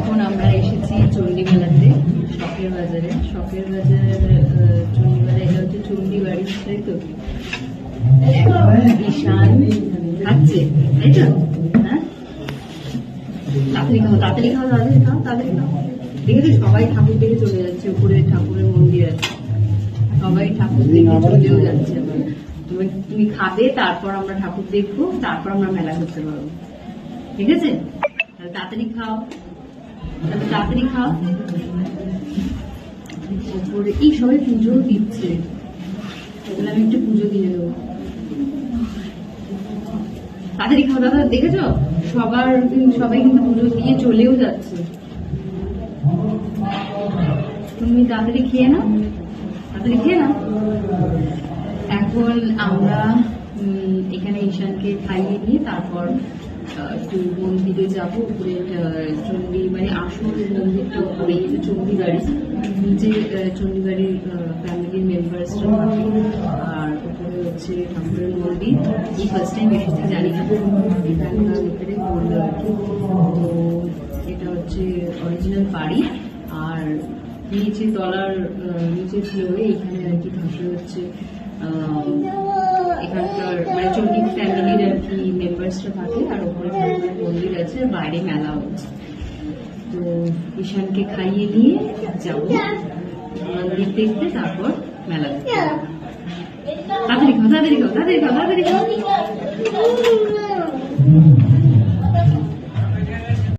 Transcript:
এখন আমরা এসেছি চণ্ডী মেলাতে, শখের বাজারে। শখের বাজার চণ্ডী মেলা, এটা হচ্ছে চণ্ডী বাড়ি, তাই তো? ঈশান খাচ্ছে, তাই তো? হ্যাঁ, তাড়াতাড়ি খাও, তাড়াতাড়ি খাও, তাড়াতাড়ি খাও, তাড়াতাড়ি খাও। দেখেছো সবাই ঠাকুর দেখে চলে যাচ্ছে, উপরে ঠাকুরের মন্দির আছে, সবাই ঠাকুর দেখে চলেও যাচ্ছে। তুমি খাবে, তারপর আমরা ঠাকুর দেখবো, তারপর আমরা মেলা করতে পারবো, ঠিক আছে? তাড়াতাড়ি খাও, তাড়াতাড়ি খাও। ওপরে এই সবাই পুজো দিচ্ছে, তাহলে আমি একটু পুজো দিয়ে দেবো। তাড়াতাড়ি খাও দাদা, দেখেছো সবাই কিন্তু পুজো দিয়ে চলেও যাচ্ছে। তুমি তাড়াতাড়ি খেয়ে নাও, তাড়াতাড়ি খেয়ে নাও। এখন আমরা এখানে ঈশানকে খাইয়ে নিয়ে তারপর একটু মন্দিরে যাবো। উপরে চণ্ডী মানে আসল মন্দিরটা উপরে, চণ্ডী বাড়ি, নিচে চণ্ডী বাড়ির ফ্যামিলির মেম্বার্সরা থাকে, আর উপরে হচ্ছে ঠাকুরের মন্দির। এই ফার্স্ট টাইম এসেছি, জানি না, এখানকার ভিতরে বললো আর কি। তো এটা হচ্ছে অরিজিনাল বাড়ি, আর নিচে তলার নিচে ফ্লোরে এখানে আর কি থাকে হচ্ছে এখানকার মানে চণ্ডী ফ্যামিলির আর কি মেম্বার্সরা থাকে, আর ওপরে ঠাকুরের মন্দির আছে, বাইরে মেলা হচ্ছে। তো ঈশানকে খাইয়ে নিয়ে যাবো মন্দির দেখতে, তারপর মেলা দেখতে। তাড়াতাড়ি খাও, তাড়াতাড়ি খাও, তাড়াতাড়ি খাও, তাড়াতাড়ি খাও।